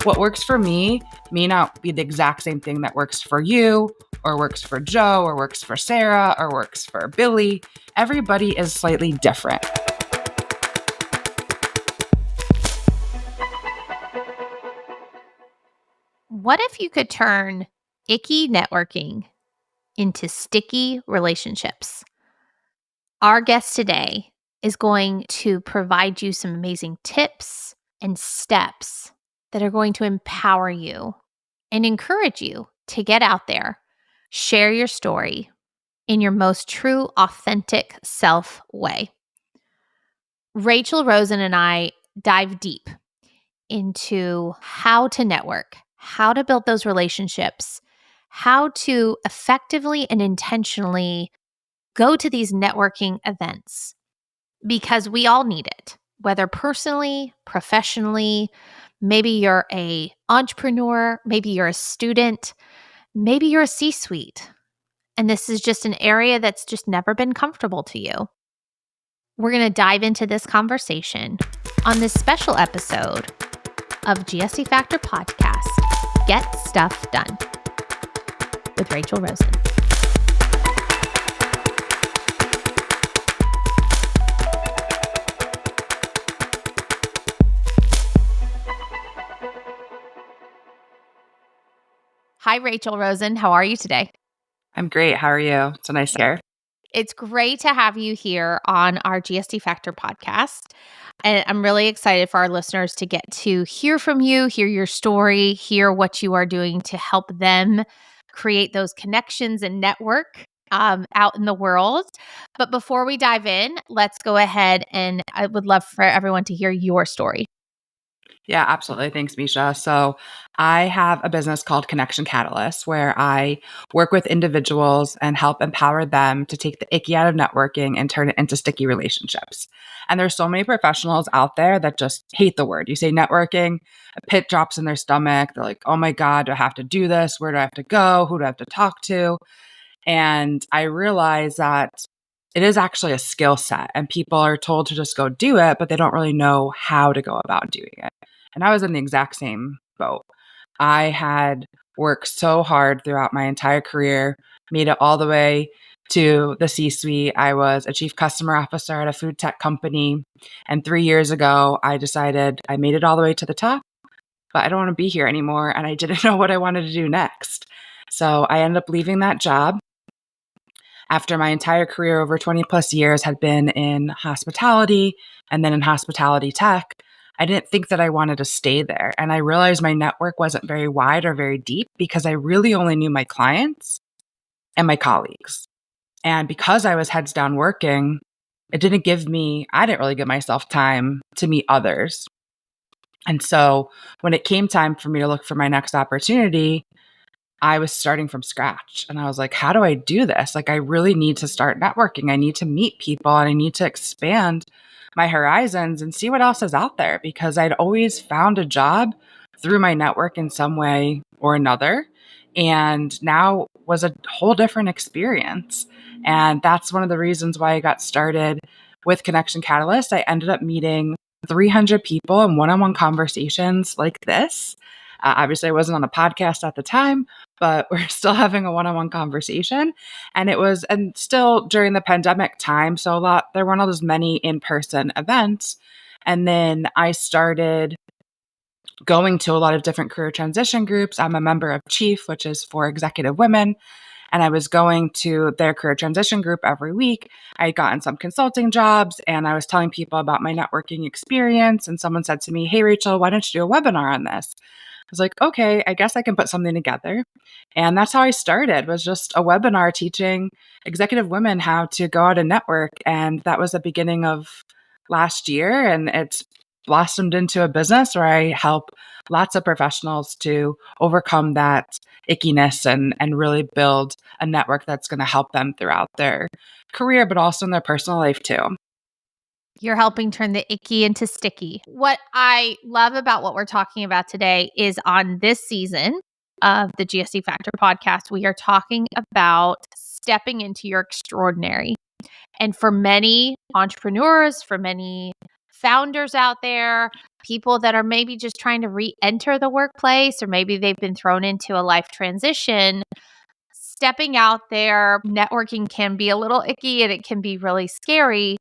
What works for me may not be the exact same thing that works for you, or works for Joe, or works for Sarah, or works for Billy. Everybody is slightly different. What if you could turn icky networking into sticky relationships? Our guest today is going to provide you some amazing tips and steps that are going to empower you and encourage you to get out there, share your story in your most true, authentic self way. Rachel Rozen and I dive deep into how to network, how to build those relationships, how to effectively and intentionally go to these networking events, because we all need it, whether personally, professionally. Maybe you're an entrepreneur, maybe you're a student, maybe you're a C-suite, and this is just an area that's just never been comfortable to you. We're going to dive into this conversation on this special episode of GSD Factor Podcast, Get Stuff Done with Rachel Rozen. Hi, Rachel Rozen. How are you today? I'm great. How are you? It's a nice to hear. It's great to have you here on our GSD Factor podcast. And I'm really excited for our listeners to get to hear from you, hear your story, hear what you are doing to help them create those connections and network out in the world. But before we dive in, let's go ahead, and I would love for everyone to hear your story. Yeah, absolutely. Thanks, Misha. So I have a business called Connection Catalyst where I work with individuals and help empower them to take the icky out of networking and turn it into sticky relationships. And there's so many professionals out there that just hate the word. You say networking, a pit drops in their stomach. They're like, oh my God, do I have to do this? Where do I have to go? Who do I have to talk to? And I realize that it is actually a skill set and people are told to just go do it, but they don't really know how to go about doing it. And I was in the exact same boat. I had worked so hard throughout my entire career, made it all the way to the C-suite. I was a chief customer officer at a food tech company. And 3 years ago, I decided I made it all the way to the top, but I don't want to be here anymore. And I didn't know what I wanted to do next. So I ended up leaving that job after my entire career, over 20 plus years, had been in hospitality and then in hospitality tech. I didn't think that I wanted to stay there. And I realized my network wasn't very wide or very deep because I really only knew my clients and my colleagues. And because I was heads down working, I didn't really give myself time to meet others. And so when it came time for me to look for my next opportunity, I was starting from scratch. And I was like, how do I do this? Like, I really need to start networking. I need to meet people and I need to expand my horizons and see what else is out there, because I'd always found a job through my network in some way or another. And now was a whole different experience. And that's one of the reasons why I got started with Connection Catalyst. I ended up meeting 300 people in one-on-one conversations like this. Obviously, I wasn't on a podcast at the time, but we're still having a one-on-one conversation. And still during the pandemic time. So there weren't as many in-person events. And then I started going to a lot of different career transition groups. I'm a member of Chief, which is for executive women. And I was going to their career transition group every week. I had gotten some consulting jobs and I was telling people about my networking experience. And someone said to me, hey, Rachel, why don't you do a webinar on this? I was like, okay, I guess I can put something together. And that's how I started, was just a webinar teaching executive women how to go out and network. And that was the beginning of last year. And it's blossomed into a business where I help lots of professionals to overcome that ickiness and really build a network that's going to help them throughout their career, but also in their personal life too. You're helping turn the icky into sticky. What I love about what we're talking about today is on this season of the GSD Factor podcast, we are talking about stepping into your extraordinary. And for many entrepreneurs, for many founders out there, people that are maybe just trying to re-enter the workplace, or maybe they've been thrown into a life transition. Stepping out there, networking can be a little icky and it can be really scary.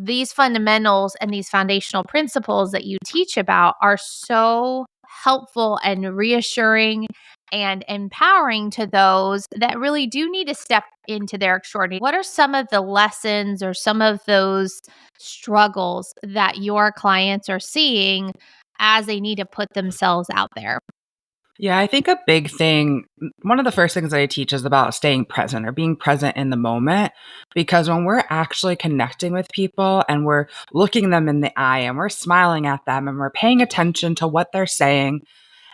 These fundamentals and these foundational principles that you teach about are so helpful and reassuring and empowering to those that really do need to step into their extraordinary. What are some of the lessons or some of those struggles that your clients are seeing as they need to put themselves out there? Yeah, I think a big thing, one of the first things that I teach is about staying present or being present in the moment. Because when we're actually connecting with people and we're looking them in the eye and we're smiling at them and we're paying attention to what they're saying,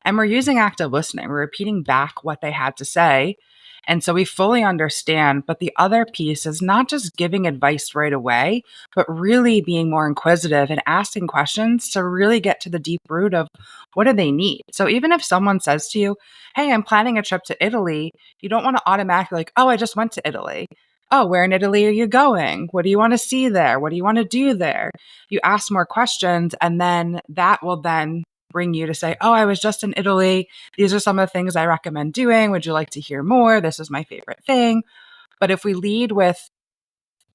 and we're using active listening. We're repeating back what they had to say. And so we fully understand. But the other piece is not just giving advice right away, but really being more inquisitive and asking questions to really get to the deep root of what do they need. So even if someone says to you, hey, I'm planning a trip to Italy, you don't want to automatically like, oh, I just went to Italy. Oh, where in Italy are you going? What do you want to see there? What do you want to do there? You ask more questions, and then that will then bring you to say, oh, I was just in Italy. These are some of the things I recommend doing. Would you like to hear more? This is my favorite thing. But if we lead with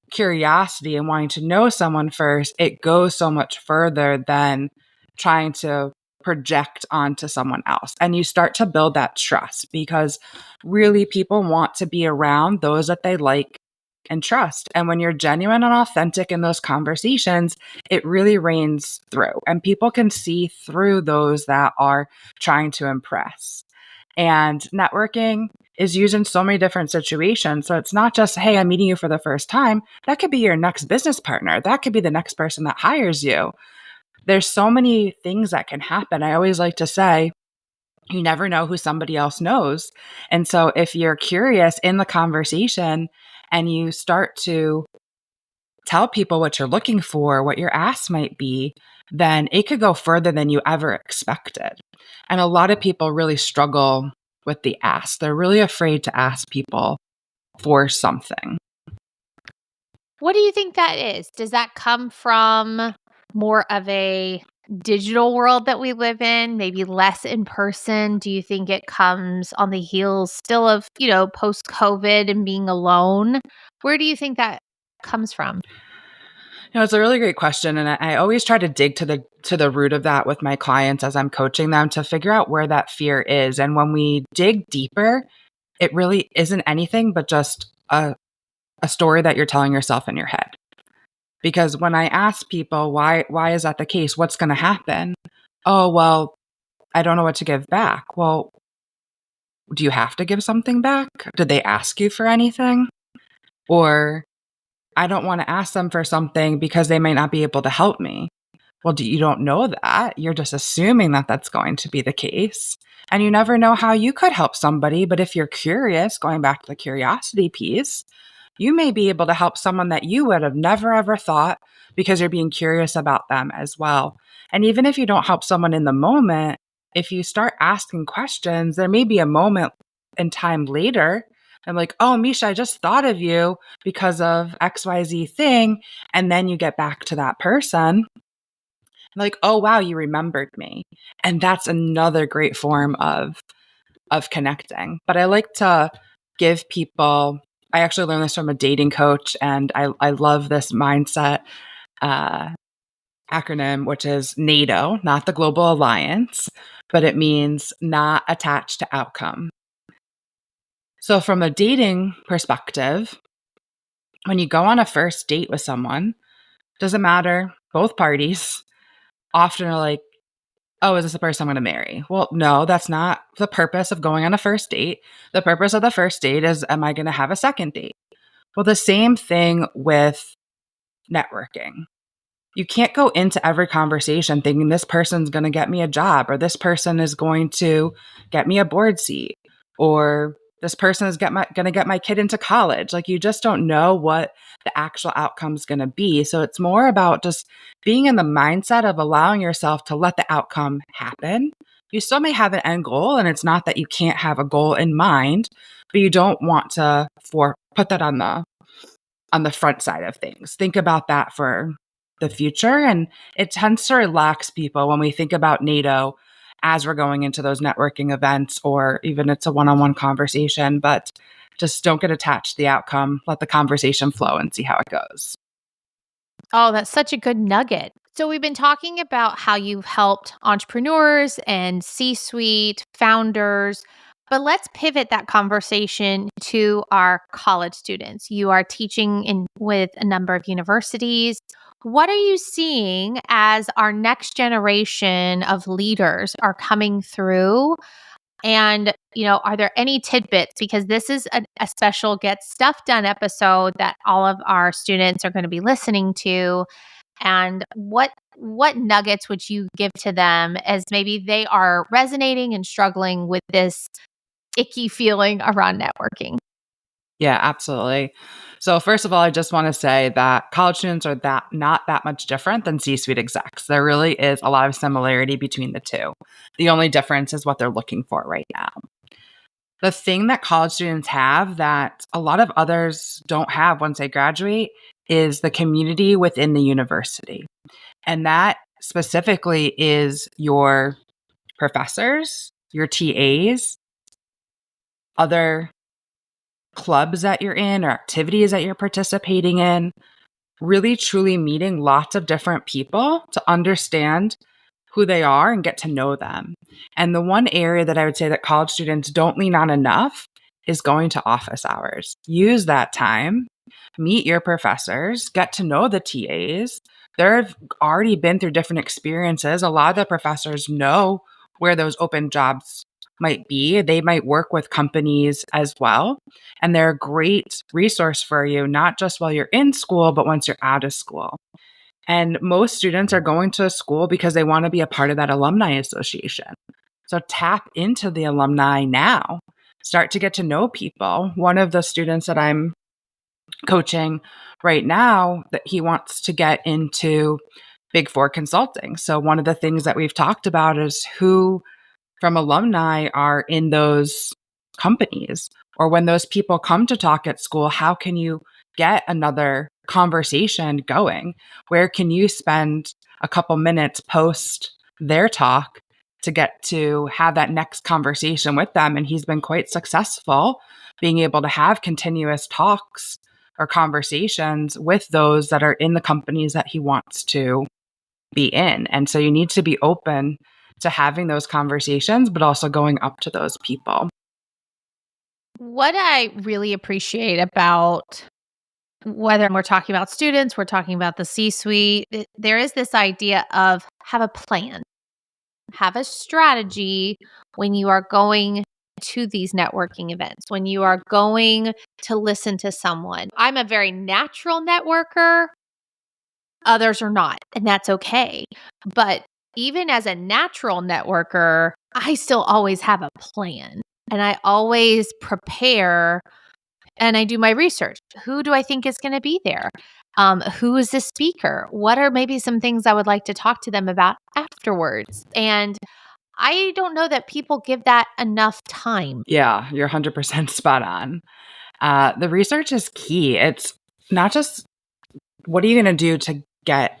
curiosity and wanting to know someone first, it goes so much further than trying to project onto someone else. And you start to build that trust because really people want to be around those that they like and trust. And when you're genuine and authentic in those conversations, it really reigns through. And people can see through those that are trying to impress. And networking is used in so many different situations. So it's not just, hey, I'm meeting you for the first time. That could be your next business partner. That could be the next person that hires you. There's so many things that can happen. I always like to say, you never know who somebody else knows. And so if you're curious in the conversation and you start to tell people what you're looking for, what your ask might be, then it could go further than you ever expected. And a lot of people really struggle with the ask. They're really afraid to ask people for something. What do you think that is? Does that come from more of a digital world that we live in, maybe less in person? Do you think it comes on the heels still of, post COVID and being alone? Where do you think that comes from? It's a really great question, and I always try to dig to the root of that with my clients as I'm coaching them to figure out where that fear is. And when we dig deeper, it really isn't anything but just a story that you're telling yourself in your head. Because when I ask people why is that the case? What's going to happen? Oh, well, I don't know what to give back. Well, do you have to give something back? Did they ask you for anything? Or I don't want to ask them for something because they might not be able to help me. Well, you don't know that. You're just assuming that that's going to be the case. And you never know how you could help somebody. But if you're curious, going back to the curiosity piece, you may be able to help someone that you would have never ever thought because you're being curious about them as well. And even if you don't help someone in the moment, if you start asking questions, there may be a moment in time later. I'm like, oh, Misha, I just thought of you because of XYZ thing. And then you get back to that person like, oh wow, you remembered me. And that's another great form of connecting. But I like to give people, I actually learned this from a dating coach, and I love this mindset uh, acronym, which is NATO, not the Global Alliance, but it means not attached to outcome. So from a dating perspective, when you go on a first date with someone, doesn't matter, both parties often are like, oh, is this the person I'm going to marry? Well, no, that's not the purpose of going on a first date. The purpose of the first date is, am I going to have a second date? Well, the same thing with networking. You can't go into every conversation thinking this person's going to get me a job, or this person is going to get me a board seat, or this person is going to get my kid into college. Like, you just don't know what the actual outcome is going to be. So it's more about just being in the mindset of allowing yourself to let the outcome happen. You still may have an end goal, and it's not that you can't have a goal in mind, but you don't want to put that on the front side of things. Think about that for the future. And it tends to relax people when we think about NATO as we're going into those networking events, or even it's a one-on-one conversation, but just don't get attached to the outcome. Let the conversation flow and see how it goes. Oh, that's such a good nugget. So, we've been talking about how you've helped entrepreneurs and C suite founders, but let's pivot that conversation to our college students. You are teaching with a number of universities. What are you seeing as our next generation of leaders are coming through? And, are there any tidbits? Because this is a special Get Stuff Done episode that all of our students are going to be listening to. And what nuggets would you give to them as maybe they are resonating and struggling with this icky feeling around networking? Yeah, absolutely. So first of all, I just want to say that college students are that not that much different than C-suite execs. There really is a lot of similarity between the two. The only difference is what they're looking for right now. The thing that college students have that a lot of others don't have once they graduate is the community within the university. And that specifically is your professors, your TAs, other clubs that you're in or activities that you're participating in, really truly meeting lots of different people to understand who they are and get to know them. And the one area that I would say that college students don't lean on enough is going to office hours. Use that time, meet your professors, get to know the TAs. They've already been through different experiences. A lot of the professors know where those open jobs might be. They might work with companies as well. And they're a great resource for you, not just while you're in school, but once you're out of school. And most students are going to school because they want to be a part of that alumni association. So tap into the alumni now. Start to get to know people. One of the students that I'm coaching right now, that he wants to get into Big Four consulting. So one of the things that we've talked about is who from alumni are in those companies, or when those people come to talk at school, how can you get another conversation going? Where can you spend a couple minutes post their talk to get to have that next conversation with them? And he's been quite successful being able to have continuous talks or conversations with those that are in the companies that he wants to be in. And so you need to be open to having those conversations, but also going up to those people. What I really appreciate about whether we're talking about students, we're talking about the C suite, there is this idea of have a plan, have a strategy when you are going to these networking events, when you are going to listen to someone. I'm a very natural networker, others are not, and that's okay. But even as a natural networker, I still always have a plan and I always prepare and I do my research. Who do I think is going to be there? Who is the speaker? What are maybe some things I would like to talk to them about afterwards? And I don't know that people give that enough time. Yeah, you're 100% spot on. The research is key. It's not just what are you going to do to get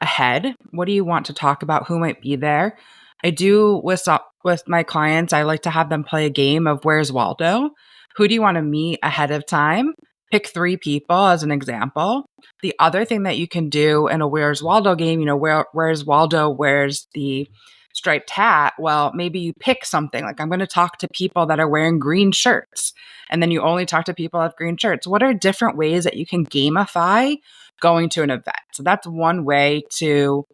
ahead? What do you want to talk about? Who might be there? I do with my clients, I like to have them play a game of Where's Waldo? Who do you want to meet ahead of time? Pick 3 people as an example. The other thing that you can do in a Where's Waldo game, where's Waldo? Where's the striped hat? Well, maybe you pick something like I'm going to talk to people that are wearing green shirts. And then you only talk to people of green shirts. What are different ways that you can gamify going to an event? So that's one way to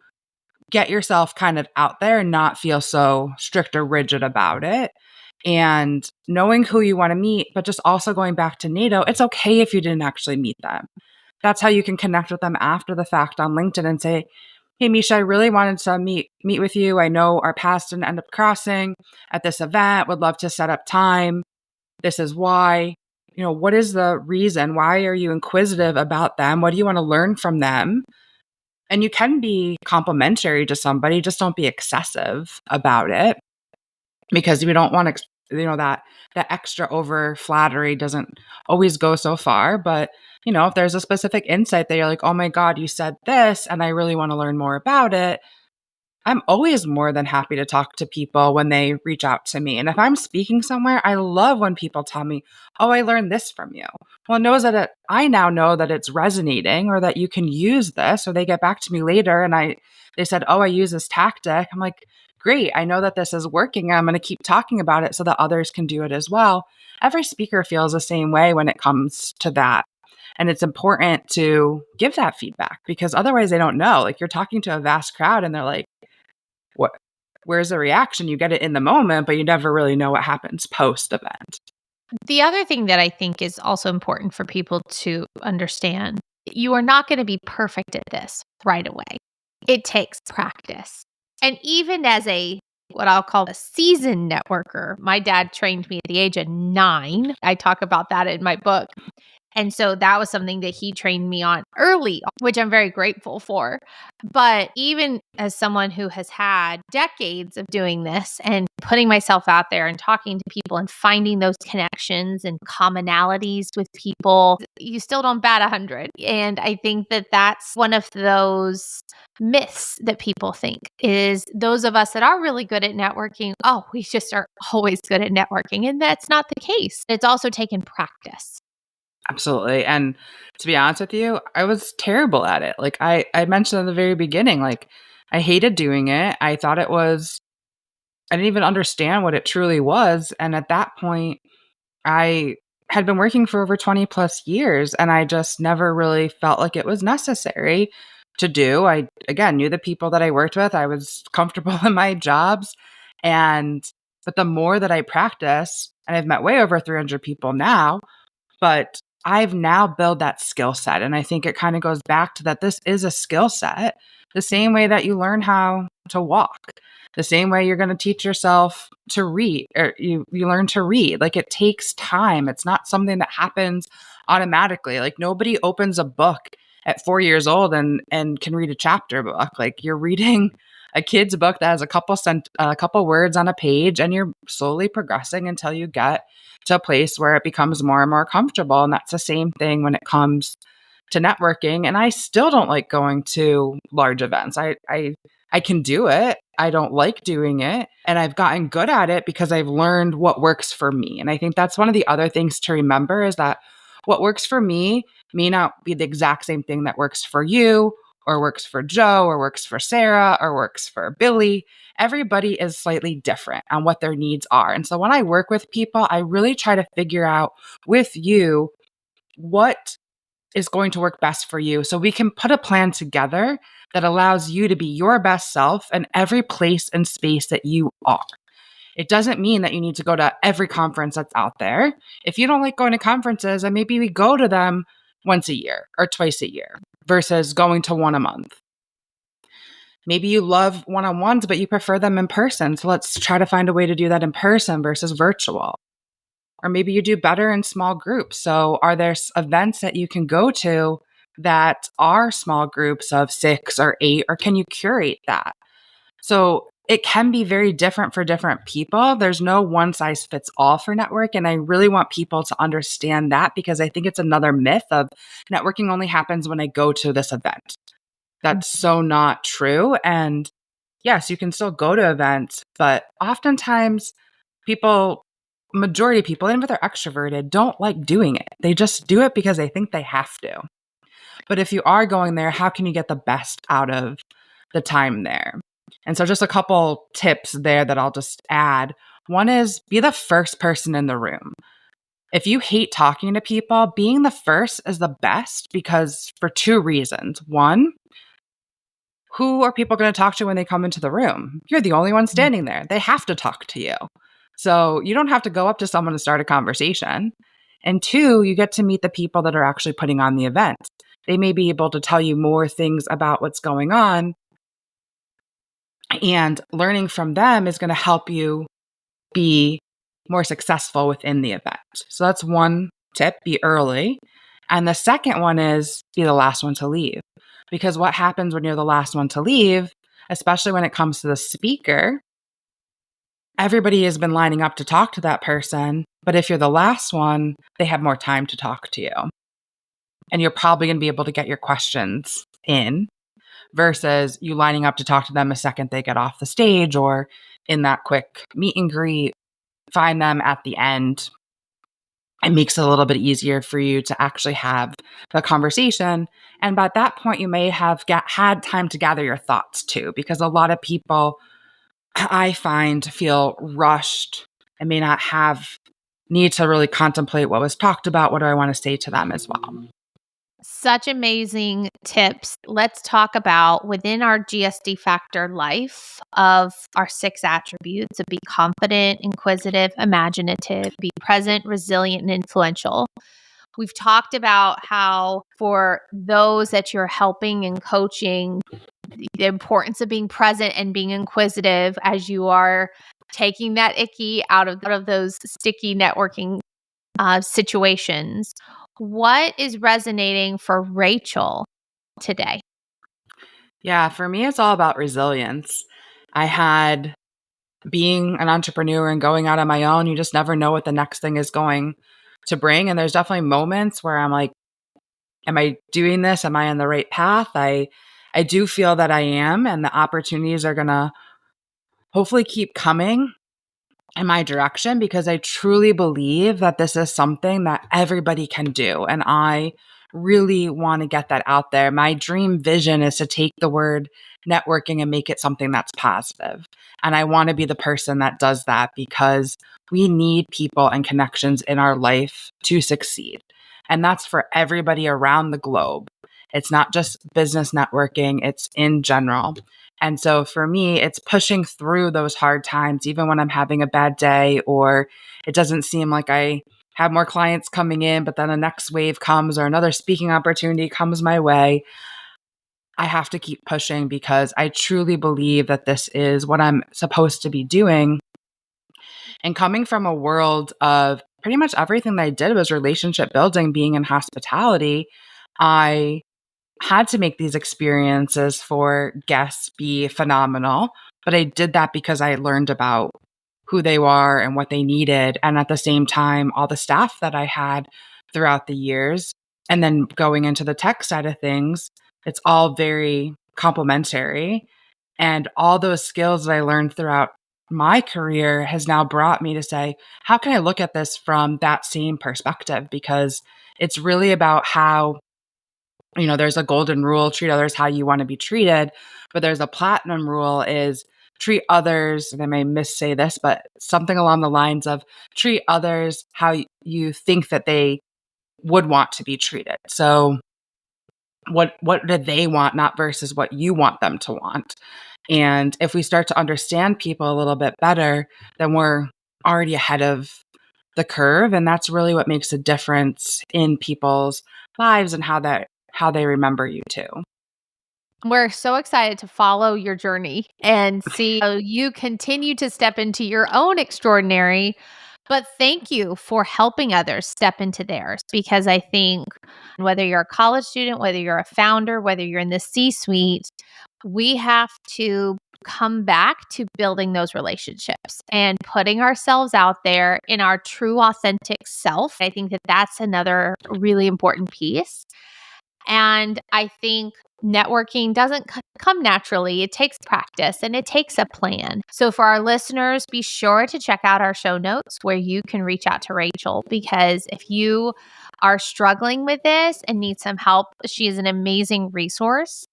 get yourself kind of out there and not feel so strict or rigid about it. And knowing who you want to meet, but just also going back to NATO, it's okay if you didn't actually meet them. That's how you can connect with them after the fact on LinkedIn and say, "Hey, Misha, I really wanted to meet with you. I know our paths didn't end up crossing at this event. Would love to set up time. This is why. What is the reason? Why are you inquisitive about them? What do you want to learn from them?" And you can be complimentary to somebody, just don't be excessive about it, because we don't want to, that extra over flattery doesn't always go so far. But if there's a specific insight that you're like, oh my God, you said this, and I really want to learn more about it, I'm always more than happy to talk to people when they reach out to me. And if I'm speaking somewhere, I love when people tell me, "Oh, I learned this from you." Well, it knows that I now know that it's resonating or that you can use this, or they get back to me later and they said, "Oh, I use this tactic." I'm like, "Great. I know that this is working. I'm going to keep talking about it so that others can do it as well." Every speaker feels the same way when it comes to that. And it's important to give that feedback because otherwise they don't know. Like you're talking to a vast crowd and they're like, what where's the reaction? You get it in the moment, but you never really know what happens post event. The other thing that I think is also important for people to understand, you are not going to be perfect at this right away. It takes practice. And even as what I'll call a seasoned networker, my dad trained me at the age of 9. I talk about that in my book. And so that was something that he trained me on early, which I'm very grateful for. But even as someone who has had decades of doing this and putting myself out there and talking to people and finding those connections and commonalities with people, you still don't bat 100. And I think that that's one of those myths that people think is those of us that are really good at networking, oh, we just are always good at networking. And that's not the case. It's also taken practice. Absolutely. And to be honest with you, I was terrible at it. Like I mentioned at the very beginning, like I hated doing it. I didn't even understand what it truly was. And at that point, I had been working for over 20 plus years and I just never really felt like it was necessary to do. I, again, knew the people that I worked with. I was comfortable in my jobs. But the more that I practice, and I've met way over 300 people now, but I've now built that skill set. And I think it kind of goes back to that this is a skill set, the same way that you learn how to walk, the same way you're going to teach yourself to read or you learn to read. Like it takes time. It's not something that happens automatically. Like nobody opens a book at 4 years old and can read a chapter book. Like you're reading a kid's book that has a couple words on a page and you're slowly progressing until you get to a place where it becomes more and more comfortable. And that's the same thing when it comes to networking. And I still don't like going to large events. I can do it. I don't like doing it. And I've gotten good at it because I've learned what works for me. And I think that's one of the other things to remember is that what works for me may not be the exact same thing that works for you or works for Joe or works for Sarah or works for Billy. Everybody is slightly different on what their needs are. And so when I work with people, I really try to figure out with you what is going to work best for you so we can put a plan together that allows you to be your best self in every place and space that you are. It doesn't mean that you need to go to every conference that's out there. If you don't like going to conferences, then maybe we go to them once a year or twice a year versus going to one a month. Maybe you love one on ones, but you prefer them in person. So let's try to find a way to do that in person versus virtual. Or maybe you do better in small groups. So are there events that you can go to that are small groups of 6 or 8, or can you curate that? So it can be very different for different people. There's no one size fits all for network. And I really want people to understand that because I think it's another myth of networking only happens when I go to this event. That's so not true. And yes, you can still go to events, but oftentimes people, majority of people, even if they're extroverted, don't like doing it. They just do it because they think they have to. But if you are going there, how can you get the best out of the time there? And so, just a couple tips there that I'll just add. One is be the first person in the room. If you hate talking to people, being the first is the best because for two reasons. One, who are people going to talk to when they come into the room? You're the only one standing there. They have to talk to you. So you don't have to go up to someone and start a conversation. And two, you get to meet the people that are actually putting on the event. They may be able to tell you more things about what's going on. And learning from them is going to help you be more successful within the event. So that's one tip, be early. And the second one is be the last one to leave. Because what happens when you're the last one to leave, especially when it comes to the speaker, everybody has been lining up to talk to that person. But if you're the last one, they have more time to talk to you. and you're probably going to be able to get your questions in versus you lining up to talk to them a second they get off the stage or in that quick meet and greet, find them at the end. It makes it a little bit easier for you to actually have the conversation. And by that point, you may have had time to gather your thoughts too, because a lot of people I find feel rushed and may not have need to really contemplate what was talked about. What do I want to say to them as well? Such amazing tips. Let's talk about within our GSD factor life of our 6 attributes of be confident, inquisitive, imaginative, be present, resilient, and influential. We've talked about how for those that you're helping and coaching, the importance of being present and being inquisitive as you are taking that icky out of those sticky networking situations. What is resonating for Rachel today? Yeah, for me, it's all about resilience. I had being an entrepreneur and going out on my own, you just never know what the next thing is going to bring. And there's definitely moments where I'm like, am I doing this? Am I on the right path? I do feel that I am, and the opportunities are gonna hopefully keep coming in my direction because I truly believe that this is something that everybody can do. And I really want to get that out there. My dream vision is to take the word networking and make it something that's positive. And I want to be the person that does that because we need people and connections in our life to succeed. And that's for everybody around the globe. It's not just business networking, it's in general. And so for me, it's pushing through those hard times, even when I'm having a bad day or it doesn't seem like I have more clients coming in, but then the next wave comes or another speaking opportunity comes my way. I have to keep pushing because I truly believe that this is what I'm supposed to be doing. And coming from a world of pretty much everything that I did was relationship building, being in hospitality, I had to make these experiences for guests be phenomenal, but I did that because I learned about who they are and what they needed. And at the same time, all the staff that I had throughout the years. And then going into the tech side of things, it's all very complementary. And all those skills that I learned throughout my career has now brought me to say, how can I look at this from that same perspective? Because it's really about how there's a golden rule, treat others how you want to be treated. But there's a platinum rule is treat others, and I may missay this, but something along the lines of treat others how you think that they would want to be treated. So what do they want, not versus what you want them to want. And if we start to understand people a little bit better, then we're already ahead of the curve. And that's really what makes a difference in people's lives and how they remember you too. We're so excited to follow your journey and see how you continue to step into your own extraordinary. But thank you for helping others step into theirs because I think whether you're a college student, whether you're a founder, whether you're in the C suite, we have to come back to building those relationships and putting ourselves out there in our true, authentic self. I think that that's another really important piece. And I think networking doesn't come naturally. It takes practice and it takes a plan. So, for our listeners, be sure to check out our show notes where you can reach out to Rachel because if you are struggling with this and need some help, she is an amazing resource.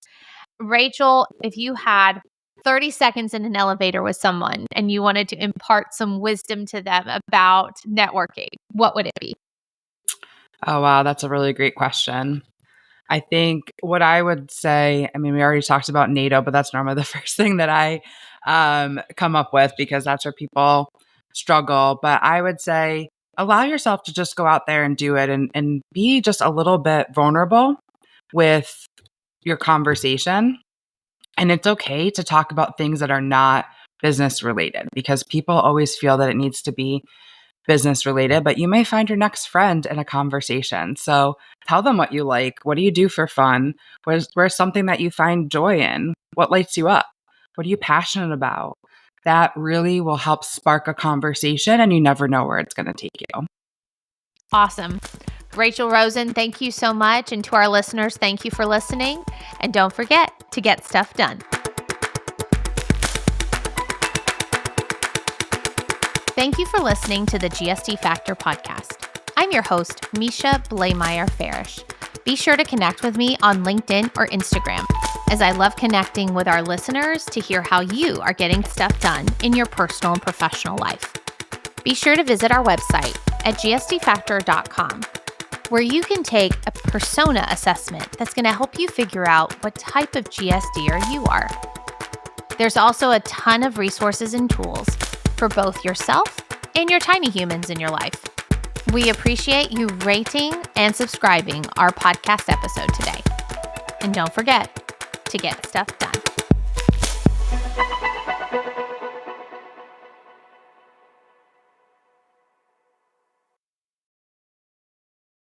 Rachel, if you had 30 seconds in an elevator with someone and you wanted to impart some wisdom to them about networking, what would it be? Oh, wow. That's a really great question. I think what I would say, I mean, we already talked about NATO, but that's normally the first thing that I come up with because that's where people struggle. But I would say allow yourself to just go out there and do it and be just a little bit vulnerable with your conversation. And it's okay to talk about things that are not business related because people always feel that it needs to be business related, but you may find your next friend in a conversation. So tell them what you like. What do you do for fun? Where's something that you find joy in? What lights you up? What are you passionate about? That really will help spark a conversation, and you never know where it's going to take you. Awesome. Rachel Rozen, thank you so much. And to our listeners, thank you for listening. And don't forget to get stuff done. Thank you for listening to the GSD Factor podcast. I'm your host, Misha Blaymeyer-Farish. Be sure to connect with me on LinkedIn or Instagram, as I love connecting with our listeners to hear how you are getting stuff done in your personal and professional life. Be sure to visit our website at gsdfactor.com, where you can take a persona assessment that's going to help you figure out what type of GSDer you are. There's also a ton of resources and tools for both yourself and your tiny humans in your life. We appreciate you rating and subscribing our podcast episode today. And don't forget to get stuff done.